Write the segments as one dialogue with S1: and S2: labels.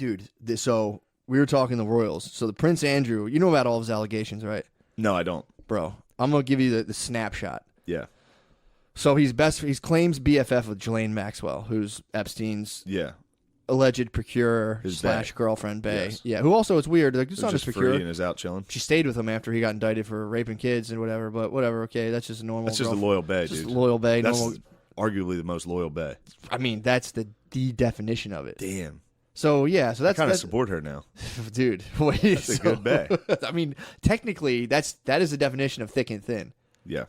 S1: Dude, so we were talking the Royals. So the Prince Andrew, you know about all of his allegations, right?
S2: No, I don't.
S1: Bro, I'm going to give you the snapshot.
S2: Yeah.
S1: So he's claims BFF with Ghislaine Maxwell, who's Epstein's alleged procurer / girlfriend, bae.
S2: Yes.
S1: Yeah, who also, it's weird. Like, it's not
S2: just
S1: his procurer.
S2: free and is out chilling.
S1: She stayed with him after he got indicted for raping kids and whatever, but whatever, okay, that's just a normal
S2: That's just a loyal bae, dude.
S1: Just a loyal bae.
S2: That's arguably the most loyal bae.
S1: I mean, that's the definition of it.
S2: Damn.
S1: So, yeah, so that's...
S2: I kind of support her now.
S1: Dude, wait.
S2: That's a good bae.
S1: I mean, technically, that is the definition of thick and thin.
S2: Yeah.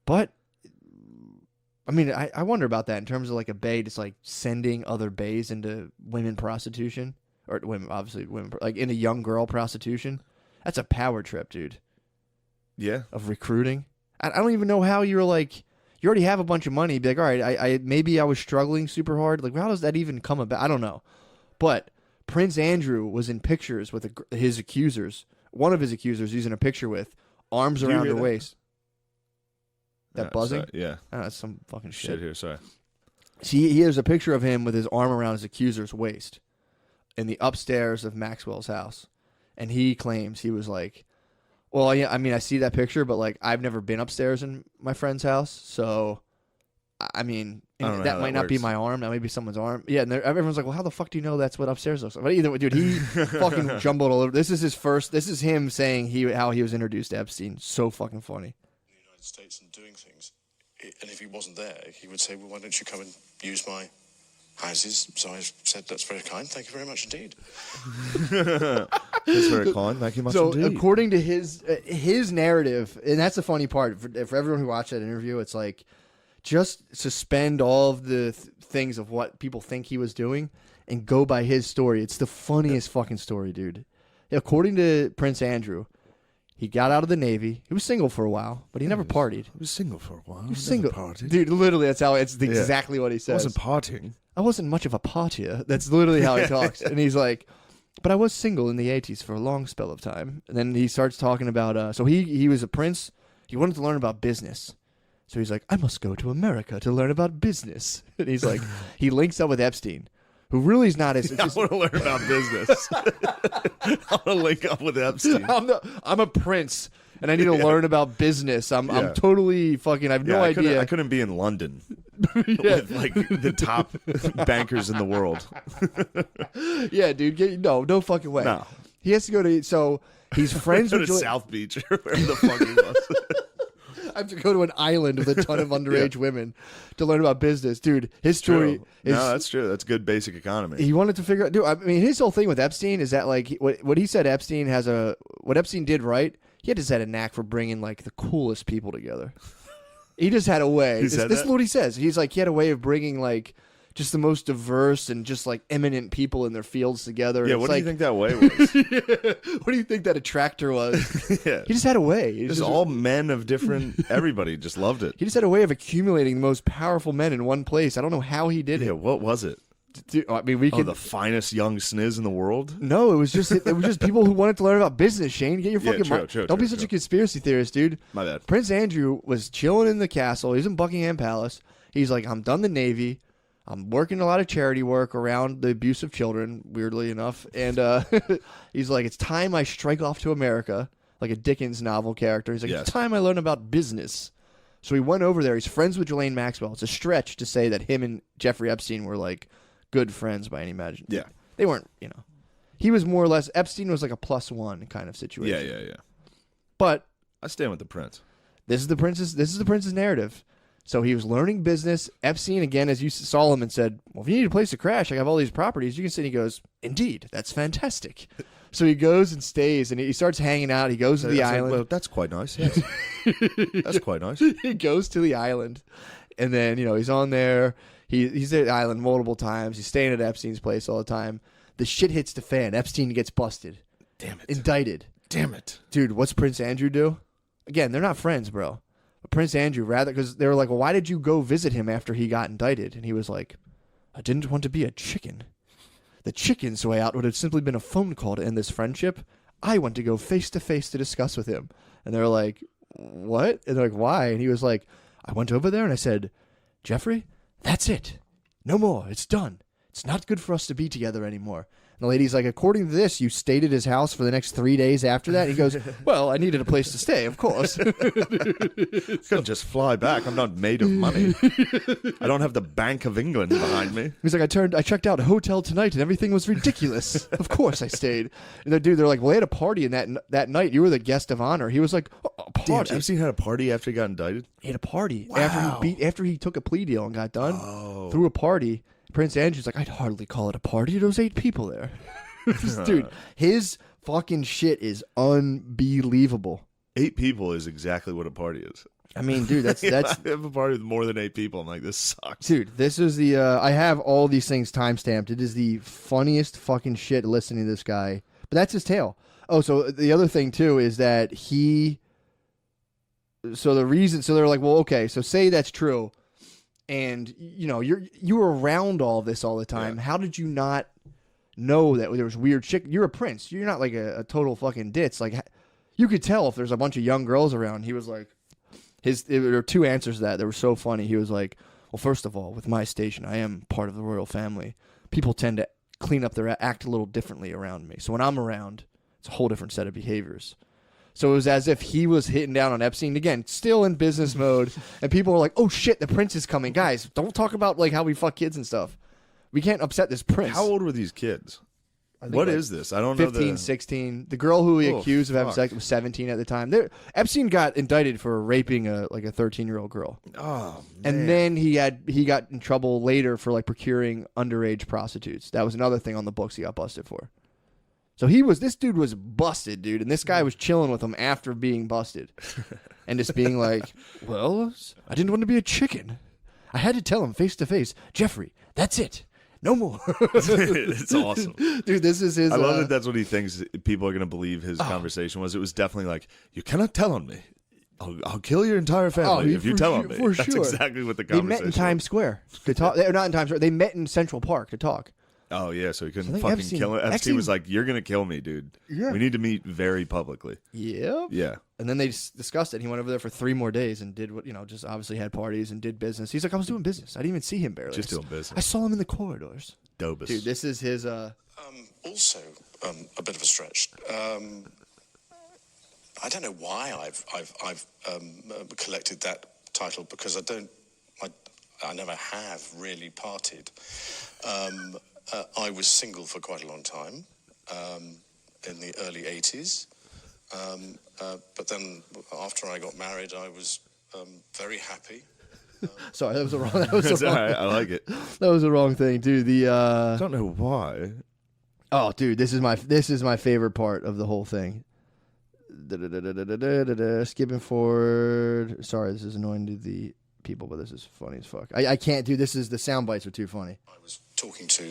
S1: But... I mean, I wonder about that in terms of like a bae just like sending other baes into women prostitution or women, obviously women, like into young girl prostitution. That's a power trip, dude.
S2: Yeah.
S1: Of recruiting. I don't even know how you're like, you already have a bunch of money. Be like, all right, maybe I was struggling super hard. Like, how does that even come about? I don't know. But Prince Andrew was in pictures with his accusers. One of his accusers he's in a picture with, arms around her waist. That buzzing?
S2: Sorry. Yeah.
S1: Oh, that's some fucking shit.
S2: Here, sorry.
S1: See, here's a picture of him with his arm around his accuser's waist in the upstairs of Maxwell's house. And he claims he was like, well, yeah, I mean, I see that picture, but like, I've never been upstairs in my friend's house. So, I mean, that might not be my arm. That might be someone's arm. Yeah, and everyone's like, well, how the fuck do you know that's what upstairs looks like? But either way, dude, he fucking jumbled all over. This is him saying how he was introduced to Epstein. So fucking funny.
S3: States and doing things, and if he wasn't there, he would say, well, why don't you come and use my houses? So I said, that's very kind, thank you very much indeed.
S2: That's very kind, thank you much indeed.
S1: So according to his narrative, and that's the funny part, for everyone who watched that interview, it's like, just suspend all of the things of what people think he was doing and go by his story. It's the funniest fucking story, dude. According to Prince Andrew, he got out of the Navy. He was single for a while, but he never partied.
S2: He was single for a while.
S1: He was single. Dude, literally, that's how exactly what he says.
S2: I wasn't partying.
S1: I wasn't much of a partier. That's literally how he talks. And he's like, but I was single in the 80s for a long spell of time. And then he starts talking about, so he was a prince. He wanted to learn about business. So he's like, I must go to America to learn about business. And he's like, he links up with Epstein, who really is not as...
S2: I want to learn about business. I want to link up with Epstein.
S1: I'm a prince, and I need to learn about business. I'm totally fucking... I have no idea.
S2: I couldn't be in London with like the top bankers in the world.
S1: Yeah, dude. No fucking way.
S2: No.
S1: He has to go to... So he's friends with...
S2: South Beach or wherever the fuck he was.
S1: I have to go to an island with a ton of underage women to learn about business. Dude, his story is...
S2: No, that's true. That's good basic economy.
S1: He wanted to figure out... Dude, I mean, his whole thing with Epstein is that, like, what he said Epstein has a... What Epstein did right, he had just had a knack for bringing, like, the coolest people together. He just had a way. This is what he says. He's like, he had a way of bringing, like... just the most diverse and just like eminent people in their fields together.
S2: Yeah, what do you think that way was?
S1: What do you think that attractor was?
S2: Yeah.
S1: He just had a way.
S2: Just all men of different... Everybody just loved it.
S1: He just had a way of accumulating the most powerful men in one place. I don't know how he did it.
S2: Yeah, what was it?
S1: Dude, I mean, we could...
S2: the finest young sniz in the world?
S1: No, it was just people who wanted to learn about business, Shane. Get your fucking mind. Don't be such a conspiracy theorist, dude.
S2: My bad.
S1: Prince Andrew was chilling in the castle. He was in Buckingham Palace. He's like, I'm done the Navy. I'm working a lot of charity work around the abuse of children, weirdly enough. And he's like, it's time I strike off to America, like a Dickens novel character. He's like, It's time I learn about business. So he went over there. He's friends with Ghislaine Maxwell. It's a stretch to say that him and Jeffrey Epstein were like good friends by any imagination.
S2: Yeah.
S1: They weren't, He was more or less, Epstein was like a +1 kind of situation.
S2: Yeah.
S1: But
S2: I stand with the prince.
S1: This is the prince's narrative. So he was learning business. Epstein, again, as you saw him and said, well, if you need a place to crash, I have all these properties. You can sit. He goes, indeed, that's fantastic. So he goes and stays, and he starts hanging out. He goes to the island.
S2: Well, that's quite nice, yes. That's quite nice.
S1: He goes to the island, and then, he's on there. He's at the island multiple times. He's staying at Epstein's place all the time. The shit hits the fan. Epstein gets busted.
S2: Damn it.
S1: Indicted.
S2: Damn it.
S1: Dude, what's Prince Andrew do? Again, they're not friends, bro. Prince Andrew, because they were like, well, why did you go visit him after he got indicted? And he was like, I didn't want to be a chicken. The chicken's way out would have simply been a phone call to end this friendship. I went to go face to face to discuss with him. And they're like, what? And they're like, why? And he was like, I went over there and I said, Jeffrey, that's it. No more. It's done. It's not good for us to be together anymore. the lady's like, according to this, you stayed at his house for the next 3 days after that. And he goes, well, I needed a place to stay, of course.
S2: Couldn't just fly back. I'm not made of money. I don't have the Bank of England behind me.
S1: He's like, I checked out a hotel tonight and everything was ridiculous. Of course I stayed. And they're like, well, they had a party in that night. You were the guest of honor. He was like, a party.
S2: Damn, Epstein had a party after he got indicted?
S1: He had a party
S2: Wow.
S1: after he took a plea deal and got done.
S2: Oh.
S1: Threw a party. Prince Andrew's like, I'd hardly call it a party. There was 8 people there. Dude, his fucking shit is unbelievable.
S2: 8 people is exactly what a party is.
S1: I mean, dude, that's
S2: I have a party with more than 8 people. I'm like, this sucks.
S1: dude. This is the I have all these things timestamped. It is the funniest fucking shit listening to this guy. But that's his tale. Oh, so the other thing too is that so they're like, well, okay, so say that's true. And you were around all this all the time.
S2: Yeah.
S1: How did you not know that there was weird shit? You're a prince. You're not like a total fucking ditz. Like you could tell if there's a bunch of young girls around. He was like, there were 2 answers to that. They were so funny. He was like, well, first of all, with my station, I am part of the royal family. People tend to clean up act a little differently around me. So when I'm around, it's a whole different set of behaviors. So it was as if he was hitting down on Epstein again, still in business mode, and people were like, "Oh shit, the prince is coming, guys! Don't talk about like how we fuck kids and stuff. We can't upset this prince."
S2: How old were these kids?
S1: I think
S2: What
S1: like
S2: is this? I don't
S1: 15,
S2: know.
S1: 16. The girl who he
S2: Oh,
S1: accused of having
S2: fuck.
S1: sex was 17 at the time. Epstein got indicted for raping a 13-year-old girl,
S2: Oh,
S1: and then he got in trouble later for like procuring underage prostitutes. That was another thing on the books he got busted for. So this dude was busted, dude, and this guy was chilling with him after being busted, and just being like, "Well, I didn't want to be a chicken. I had to tell him face to face, Jeffrey, that's it, no more."
S2: it's awesome.
S1: Dude, this is his.
S2: I love that that's what he thinks people are going to believe his conversation was. It was definitely like, you cannot tell on me. I'll kill your entire family if you tell on me. That's
S1: sure.
S2: exactly what the
S1: They
S2: conversation
S1: met in
S2: was.
S1: Times Square to talk. They're not in Times Square. They met in Central Park to talk.
S2: Oh, yeah, so he couldn't
S1: think
S2: fucking
S1: Epstein-
S2: kill him. Epstein
S1: Epstein-
S2: was like, you're going to kill me, dude.
S1: Yeah.
S2: We need to meet very publicly.
S1: Yep.
S2: Yeah.
S1: And then they discussed it. He went over there for 3 more days and did what, just obviously had parties and did business. He's like, I was doing business. I didn't even see him barely.
S2: Just doing business.
S1: I saw him in the corridors.
S2: Dobus.
S1: Dude, this is his.
S3: Also, a bit of a stretch. I don't know why I've collected that title because I never have really partied. I was single for quite a long time in the early 80s. But then after I got married, I was very happy.
S1: Sorry, that was the wrong. That was
S2: That's
S1: the
S2: all
S1: wrong.
S2: right. I like it.
S1: That was the wrong thing, dude.
S2: I don't know why.
S1: Oh, dude, this is my favorite part of the whole thing. Skipping forward. Sorry, this is annoying to the people, but this is funny as fuck. I can't do this. The sound bites are too funny.
S3: I was talking to,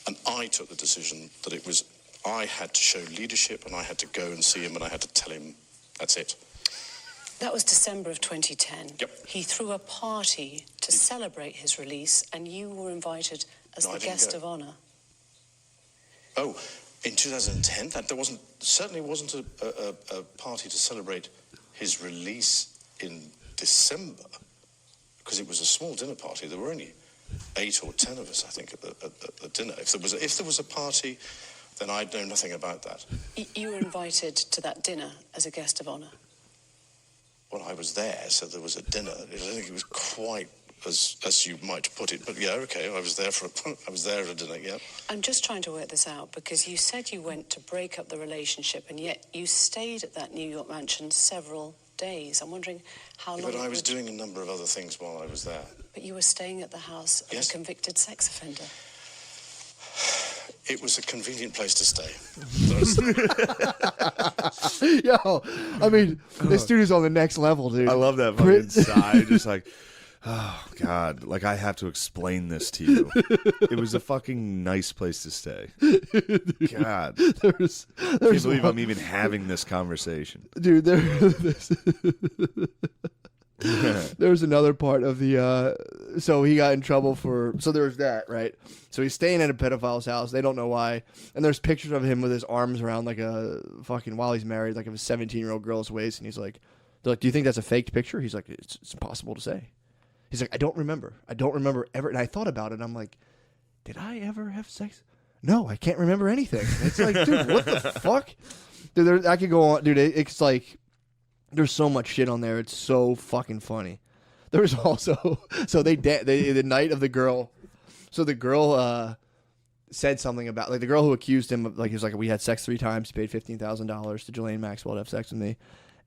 S3: and I took the decision that I had to show leadership and I had to go and see him and I had to tell him, that's it.
S4: That was December of 2010.
S3: Yep.
S4: He threw a party to celebrate his release, and you were invited as
S3: No, I
S4: the
S3: didn't
S4: guest
S3: go.
S4: of honor.
S3: Oh, in 2010, there certainly wasn't a party to celebrate his release in December, because it was a small dinner party. There were only 8 or 10 of us, I think, at the dinner. If there was a party, then I'd know nothing about that.
S4: You were invited to that dinner as a guest of honor.
S3: Well, I was there, so there was a dinner. I don't think it was quite as you might put it, but yeah, okay. I was there at a dinner. Yeah.
S4: I'm just trying to work this out because you said you went to break up the relationship, and yet you stayed at that New York mansion several days. I'm wondering how long.
S3: But I was doing a number of other things while I was there.
S4: But you were staying at the house of
S3: Yes.
S4: a convicted sex offender.
S3: It was a convenient place to stay.
S1: Yo, I mean, this dude is on the next level, dude.
S2: I love that fucking sigh. Just like, oh, God. Like, I have to explain this to you. It was a fucking nice place to stay. God.
S1: there's
S2: I can't believe I'm even having this conversation.
S1: dude. There's another part of the. So he got in trouble for. So there's that, right? So he's staying at a pedophile's house. They don't know why. And there's pictures of him with his arms around like a fucking while he's married, like of a 17-year-old girl's waist. And he's like, they're like, do you think that's a faked picture? He's like, it's impossible to say. He's like, I don't remember ever. And I thought about it. And I'm like, did I ever have sex? no, I can't remember anything. It's like, dude, what the fuck? Dude, I could go on, dude. It's like there's so much shit on there. It's so fucking funny. There was also so they the night of the girl. So the girl said something about like the girl who accused him of like he was like we had sex 3 times. He paid $15,000 to Ghislaine Maxwell to have sex with me,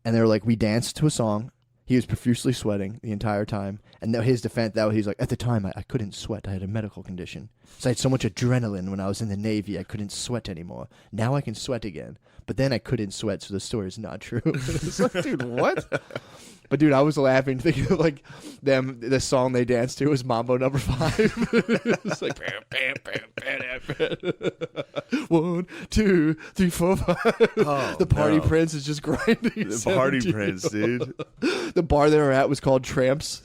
S1: and they were like we danced to a song. He was profusely sweating the entire time. And his defense, he's like, at the time, I couldn't sweat. I had a medical condition. So I had so much adrenaline when I was in the Navy, I couldn't sweat anymore. Now I can sweat again. But then I couldn't sweat, so the story is not true. It's like, dude, what? But, dude, I was laughing, thinking of, like, the song they danced to was Mambo No. 5. It's like, bam, bam, bam, bam, bam. 1, 2, 3, 4, 5.
S2: Oh,
S1: the party
S2: no.
S1: prince is just grinding.
S2: The party prince, dude.
S1: The bar they were at was called Tramps.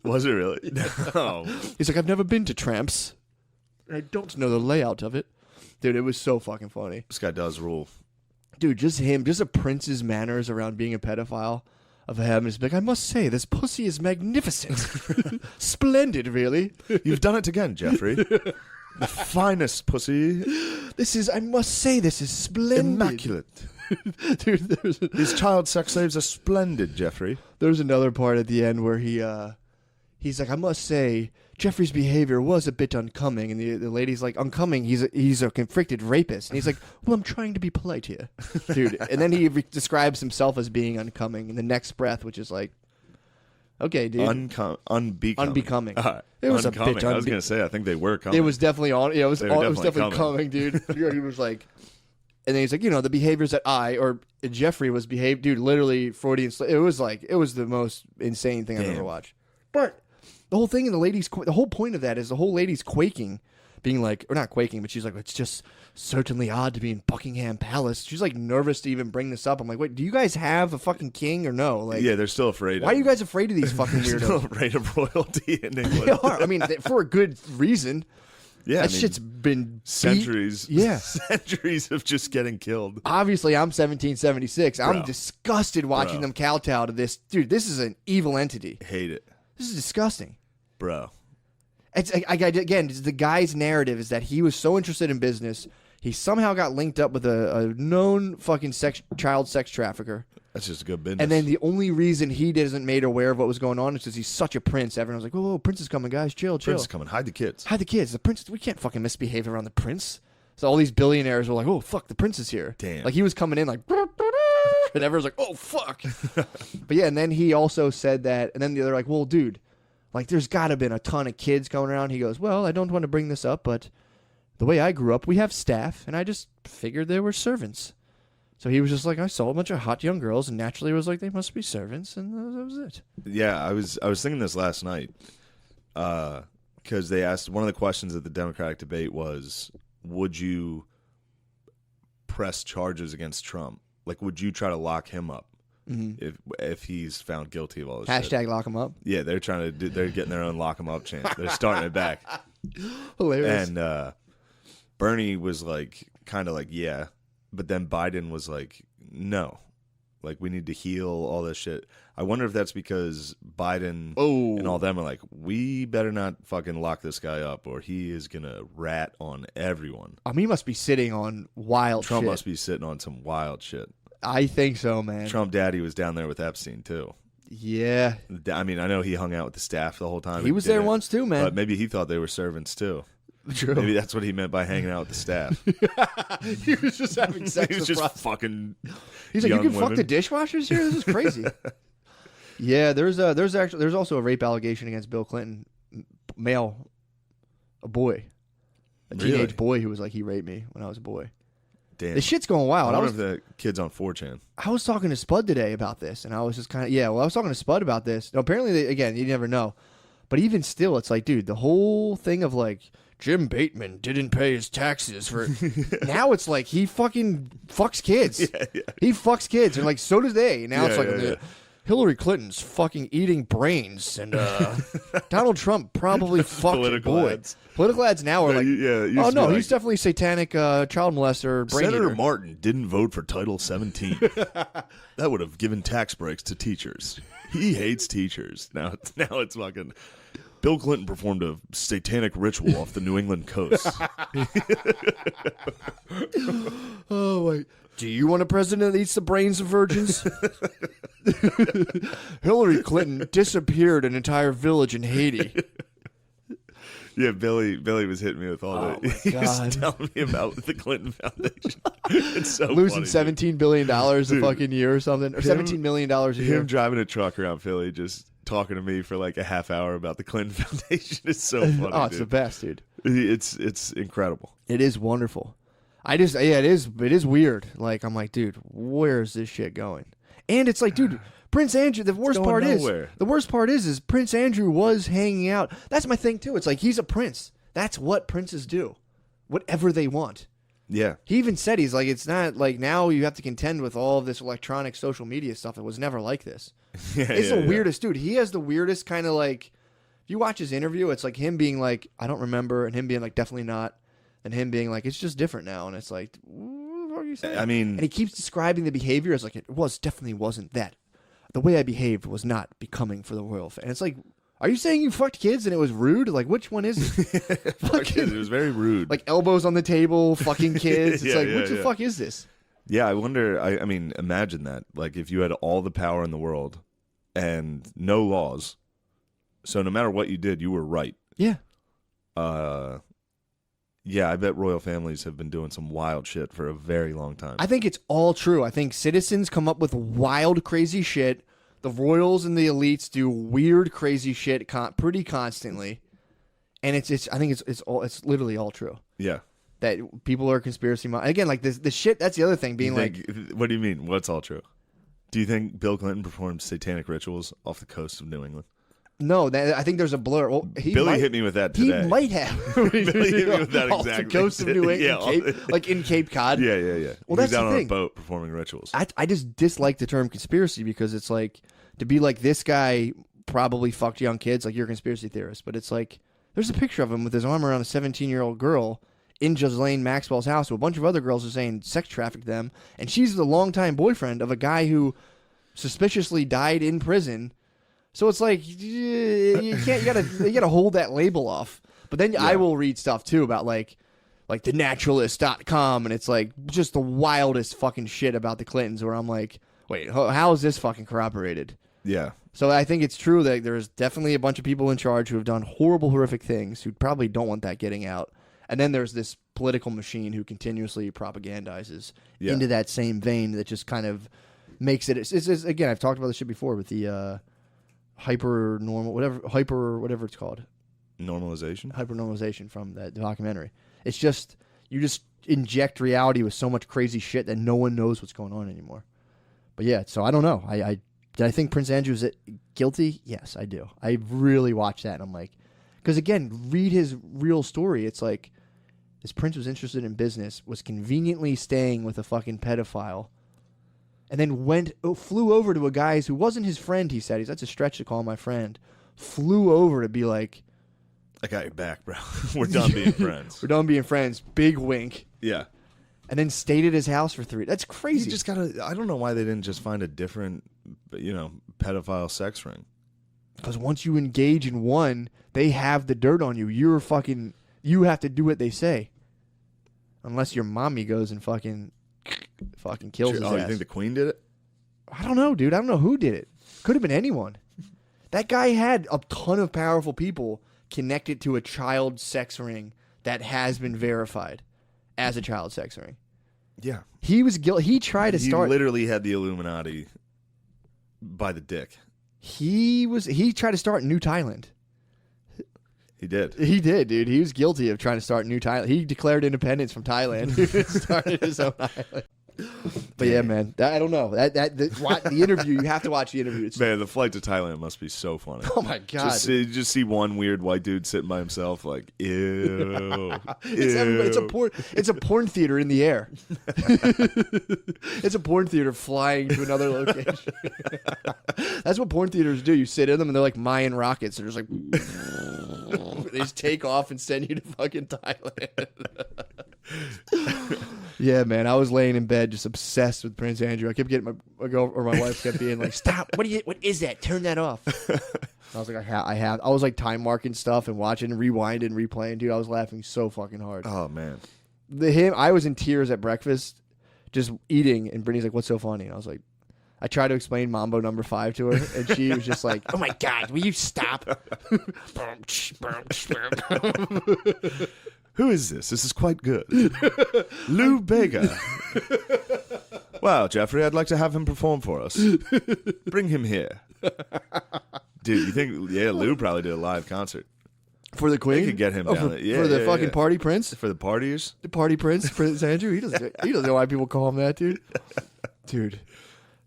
S2: Was it really? No.
S1: He's like, I've never been to Tramps. I don't know the layout of it. Dude, it was so fucking funny.
S2: This guy does rule.
S1: Dude, just a prince's manners around being a pedophile of him is like, I must say, this pussy is magnificent. Splendid, really.
S2: You've done it again, Jeffrey. The finest pussy.
S1: I must say, this is splendid.
S2: Immaculate.
S1: Dude,
S2: These child sex slaves are splendid, Jeffrey.
S1: there's another part at the end where he's like, I must say, Jeffrey's behavior was a bit uncoming, and the lady's like, uncoming, he's a convicted rapist. And he's like, well, I'm trying to be polite here. Dude, and then he describes himself as being uncoming in the next breath, which is like, okay, dude.
S2: Unbecoming.
S1: Unbecoming.
S2: It was
S1: uncoming.
S2: a bit I was going to say, I think they were coming.
S1: It was definitely on. Yeah, it was definitely
S2: coming.
S1: coming, dude. He was like, and then he's like, the behaviors that Jeffrey was behaved, dude, literally Freudian. It was the most insane thing I've ever watched. But the whole thing, the whole point of that is the whole lady's quaking, being like, or not quaking, but she's like, it's just certainly odd to be in Buckingham Palace. She's like nervous to even bring this up. I'm like, wait, do you guys have a fucking king or no? Like,
S2: yeah, they're still afraid.
S1: Why are you guys afraid of these fucking
S2: They're still
S1: weirdos?
S2: afraid of royalty in England.
S1: They are. I mean, for a good reason.
S2: Yeah,
S1: That shit's been
S2: centuries.
S1: Yeah.
S2: Centuries of just getting killed.
S1: Obviously, I'm 1776. I'm
S2: Bro.
S1: disgusted watching them kowtow to this. Dude, this is an evil entity.
S2: Hate it.
S1: This is disgusting.
S2: Bro.
S1: It's again, the guy's narrative is that he was so interested in business, he somehow got linked up with a known fucking child sex trafficker.
S2: That's just a good business.
S1: And then the only reason he isn't made aware of what was going on is because he's such a prince. Everyone's like, "Oh, Prince is coming, guys! Chill."
S2: Prince is coming. Hide the kids.
S1: Hide the kids. The prince. We can't fucking misbehave around the prince. So all these billionaires were like, "Oh fuck, the prince is here."
S2: Damn.
S1: Like he was coming in like, and everyone's like, "Oh fuck." But yeah, and then he also said that, and then they're like, "Well, dude, like there's got to been a ton of kids going around." He goes, "Well, I don't want to bring this up, but the way I grew up, we have staff, and I just figured they were servants." So he was just like, I saw a bunch of hot young girls, and naturally was like, they must be servants, and that was it.
S2: Yeah, I was thinking this last night because they asked, one of the questions at the Democratic debate was, would you press charges against Trump? Like, would you try to lock him up if he's found guilty of all this shit?
S1: Hashtag lock him up.
S2: Yeah, they're trying to they're getting their own lock him up chance. They're starting it back.
S1: Hilarious.
S2: And Bernie was like, kind of like, yeah. But then Biden was like, no. Like, we need to heal all this shit. I wonder if that's because Biden and all them are like, we better not fucking lock this guy up or he is going to rat on everyone.
S1: He must be sitting on wild
S2: Trump
S1: shit.
S2: must be sitting on some wild shit.
S1: I think so, man.
S2: Trump daddy was down there with Epstein, too.
S1: Yeah.
S2: I mean, I know he hung out with the staff the whole time.
S1: He was there once, too, man.
S2: But maybe he thought they were servants, too.
S1: True.
S2: Maybe that's what he meant by hanging out with the staff.
S1: He was just having sex
S2: He was
S1: with
S2: just fucking
S1: He's like, you
S2: young
S1: can fuck
S2: women.
S1: the dishwashers here? This is crazy. Yeah, there's also a rape allegation against Bill Clinton, a boy. A teenage
S2: Really?
S1: boy who was like, he raped me when I was a boy.
S2: Damn.
S1: The shit's going wild.
S2: I wonder if the kid's on 4chan.
S1: I was talking to Spud today about this, and I was just kind of, I was talking to Spud about this. Now, apparently, again, you never know. But even still, it's like, dude, the whole thing of like, Jim Bateman didn't pay his taxes for. Now it's like he fucking fucks kids.
S2: Yeah.
S1: He fucks kids, and like so does they. Now it's
S2: Yeah,
S1: like
S2: yeah.
S1: Hillary Clinton's fucking eating brains, and Donald Trump probably fucked
S2: Political
S1: boy.
S2: ads.
S1: Political ads now are like,
S2: it used
S1: oh
S2: to be
S1: no,
S2: like,
S1: he's definitely satanic child molester. Brain
S2: Senator
S1: eater.
S2: Martin didn't vote for Title 17. That would have given tax breaks to teachers. He hates teachers. Now it's fucking Bill Clinton performed a satanic ritual off the New England coast.
S1: Oh, wait. Do you want a president that eats the brains of virgins? Hillary Clinton disappeared an entire village in Haiti.
S2: Yeah, Billy was hitting me with all that. He was telling me about the Clinton Foundation. It's so
S1: losing
S2: funny,
S1: $17 billion a fucking year or something, or $17 million a year.
S2: Him driving a truck around Philly, just talking to me for like a half hour about the Clinton Foundation. It's so funny.
S1: Oh, it's the best, dude.
S2: It's incredible.
S1: It is wonderful. It is weird. Like, I'm like, dude, where's this shit going? And it's like, dude, Prince Andrew, the worst part is Prince Andrew was hanging out. That's my thing too. It's like, he's a prince. That's what princes do. Whatever they want.
S2: Yeah.
S1: He even said, he's like, it's not like now you have to contend with all of this electronic social media stuff. It was never like this. It's the weirdest dude. He has the weirdest kind of like, if you watch his interview, it's like him being like, I don't remember, and him being like, definitely not. And him being like, it's just different now. And it's like, what the fuck are you saying?
S2: I mean,
S1: and he keeps describing the behavior as like, definitely wasn't that. The way I behaved was not becoming for the royal family. And it's like, are you saying you fucked kids and it was rude? Like, which one is it?
S2: It was very rude.
S1: Like elbows on the table, fucking kids. It's which the fuck is this?
S2: Yeah, I wonder. I mean, imagine that. Like, if you had all the power in the world and no laws, so no matter what you did, you were right.
S1: Yeah.
S2: Yeah, I bet royal families have been doing some wild shit for a very long time.
S1: I think it's all true. I think citizens come up with wild, crazy shit. The royals and the elites do weird, crazy shit pretty constantly, and I think it's literally all true.
S2: Yeah,
S1: that people are conspiracy again. Like the shit. That's the other thing. Being
S2: what do you mean? What's all true? Do you think Bill Clinton performed satanic rituals off the coast of New England?
S1: No, I think there's a blur. Well,
S2: Billy hit me with that today.
S1: He might have.
S2: Billy hit me with that
S1: off
S2: exactly.
S1: the coast of New England, like in Cape Cod.
S2: Yeah.
S1: Well,
S2: he
S1: that's
S2: was out
S1: the
S2: on
S1: thing.
S2: a boat performing rituals.
S1: I just dislike the term conspiracy because it's like, to be like, this guy probably fucked young kids, like you're a conspiracy theorist. But it's like, there's a picture of him with his arm around a 17-year-old girl in Ghislaine Maxwell's house. A bunch of other girls are saying sex trafficked them, and she's the longtime boyfriend of a guy who suspiciously died in prison. So it's like, you gotta hold that label off. But then I will read stuff too about like thenaturalist.com, and it's like just the wildest fucking shit about the Clintons, where I'm like, wait, how is this fucking corroborated?
S2: Yeah.
S1: So I think it's true that there's definitely a bunch of people in charge who have done horrible, horrific things who probably don't want that getting out. And then there's this political machine who continuously propagandizes into that same vein that just kind of makes it. It's again, I've talked about this shit before with the hyper whatever it's called.
S2: Normalization?
S1: Hyper-normalization from that documentary. It's just, you just inject reality with so much crazy shit that no one knows what's going on anymore. But yeah, so I don't know. Did I think Prince Andrew's guilty? Yes, I do. I really watched that, and I'm like, because again, read his real story. It's like, this prince was interested in business, was conveniently staying with a fucking pedophile, and then flew over to a guy who wasn't his friend, he said. That's a stretch to call my friend. Flew over to be like,
S2: I got your back, bro. We're done being friends.
S1: We're done being friends. Big wink.
S2: Yeah.
S1: And then stayed at his house for 3 days. That's crazy.
S2: You just gotta, I don't know why they didn't just find a different, pedophile sex ring.
S1: Because once you engage in one, they have the dirt on you. You have to do what they say. Unless your mommy goes and fucking kills his ass.
S2: You think the queen did it?
S1: I don't know, dude. I don't know who did it. Could have been anyone. That guy had a ton of powerful people connected to a child sex ring that has been verified as a child sex ring.
S2: Yeah.
S1: He was guilty. He tried to start.
S2: He literally had the Illuminati by the dick.
S1: He tried to start New Thailand.
S2: He did.
S1: He did, dude. He was guilty of trying to start New Thailand. He declared independence from Thailand. He started his own island. But yeah, man, I don't know. The interview, you have to watch the interview.
S2: Man, the flight to Thailand must be so funny.
S1: Oh my god!
S2: Just see one weird white dude sitting by himself, like, ew.
S1: It's a porn theater in the air. It's a porn theater flying to another location. That's what porn theaters do. You sit in them, and they're like Mayan rockets. They're just like, they just take off and send you to fucking Thailand. Yeah, man, I was laying in bed just obsessed with Prince Andrew. I kept getting my wife kept being like, "Stop! What is that? Turn that off." I was like, I was like time marking stuff and watching, rewinding, and replaying. Dude, I was laughing so fucking hard.
S2: Oh man,
S1: I was in tears at breakfast, just eating, and Brittany's like, "What's so funny?" And I was like, I tried to explain Mambo number 5 to her, and she was just like, "Oh my god, will you stop?"
S2: Who is this? This is quite good. Lou Bega. Wow, Jeffrey, I'd like to have him perform for us. Bring him here. Dude, you think, Lou probably did a live concert.
S1: For the Queen?
S2: They could get him down there.
S1: For the fucking party prince?
S2: For the partiers?
S1: The party prince, Prince Andrew? He doesn't know why people call him that, dude. Dude,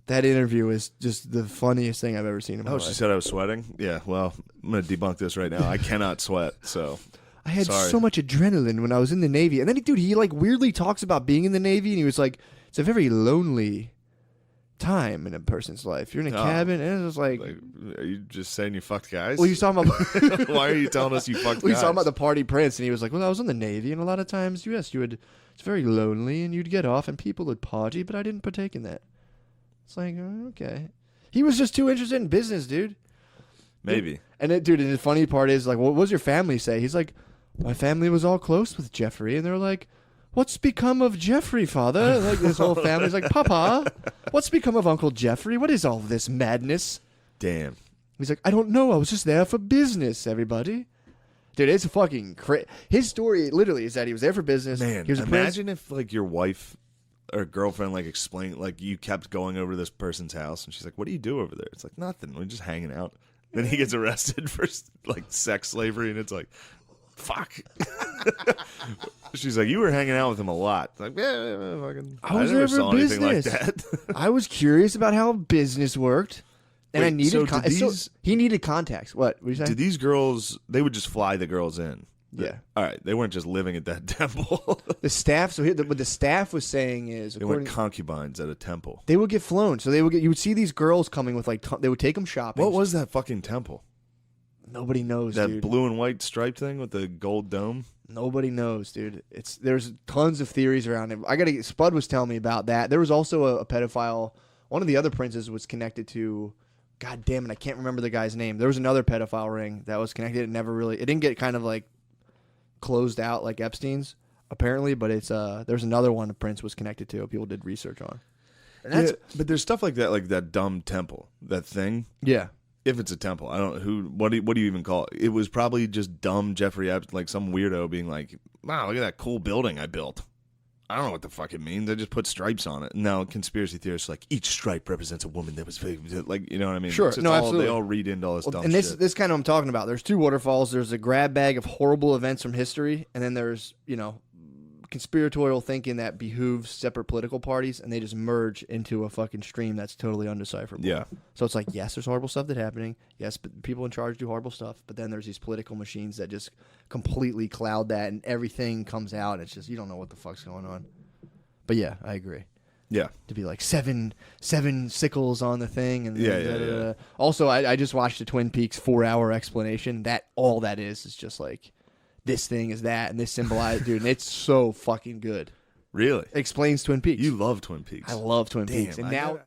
S1: that interview is just the funniest thing I've ever seen in my life.
S2: She said I was sweating? Yeah, well, I'm going to debunk this right now. I cannot sweat, so...
S1: I had so much adrenaline when I was in the Navy. And then, he like weirdly talks about being in the Navy, and he was like, it's a very lonely time in a person's life. You're in a cabin, and it was like...
S2: Are you just saying you fucked guys?
S1: Well, he was talking about...
S2: Why are you telling us you fucked guys?
S1: He was talking about the party prince, and he was like, well, I was in the Navy, and a lot of times, yes, you would... It's very lonely, and you'd get off, and people would party, but I didn't partake in that. It's like, okay. He was just too interested in business, dude.
S2: Maybe.
S1: And the funny part is, like, what does your family say? He's like... My family was all close with Jeffrey, and they're like, what's become of Jeffrey, father? Like, this whole family's like, Papa, what's become of Uncle Jeffrey? What is all this madness?
S2: Damn.
S1: He's like, I don't know. I was just there for business, everybody. Dude, it's fucking crazy. His story literally is that he was there for business.
S2: Man,
S1: he was
S2: imagine if, like, your wife or girlfriend, like, explained, like, you kept going over to this person's house, and she's like, what do you do over there? It's like, nothing. We're just hanging out. Then he gets arrested for, like, sex slavery, and it's like... Fuck. She's like, you were hanging out with him a lot. Like, fucking. I never saw anything like that.
S1: I was curious about how business worked, and I needed. He needed contacts. What? What did you say?
S2: Did these girls? They would just fly the girls in.
S1: Yeah.
S2: All right. They weren't just living at that temple.
S1: The staff. So what the staff was saying is,
S2: they weren't concubines at a temple.
S1: They would get flown. So they would get. You would see these girls coming with like. They would take them shopping.
S2: What was that fucking temple?
S1: Nobody knows,
S2: that
S1: dude.
S2: Blue and white striped thing with the gold dome?
S1: Nobody knows, dude. There's tons of theories around it. Spud was telling me about that. There was also a pedophile. One of the other princes was connected to, God damn it, I can't remember the guy's name. There was another pedophile ring that was connected. It didn't get kind of like closed out like Epstein's, apparently, but there's another one the prince was connected to. People did research on.
S2: And but there's stuff like that dumb temple, that thing.
S1: Yeah.
S2: If it's a temple, I don't know what do you even call it? It was probably just dumb Jeffrey Epstein, like some weirdo being like, wow, look at that cool building I built. I don't know what the fuck it means. I just put stripes on it. Now conspiracy theorists are like, each stripe represents a woman that was like, you know what I mean?
S1: Sure, absolutely.
S2: They all read into all this dumb
S1: and
S2: shit.
S1: this kind of what I'm talking about. There's 2 waterfalls. There's a grab bag of horrible events from history, and then there's conspiratorial thinking that behooves separate political parties, and they just merge into a fucking stream that's totally undecipherable.
S2: Yeah.
S1: So it's like, yes, there's horrible stuff that's happening. Yes, but people in charge do horrible stuff. But then there's these political machines that just completely cloud that, and everything comes out. It's just, you don't know what the fuck's going on. But yeah, I agree.
S2: Yeah.
S1: To be like seven sickles on the thing. And
S2: Yeah.
S1: Also, I just watched the Twin Peaks 4-hour explanation. All that is just like, this thing is that, and this symbolizes, dude, and it's so fucking good.
S2: Really?
S1: Explains Twin Peaks.
S2: You love Twin Peaks.
S1: I love Twin Peaks. And now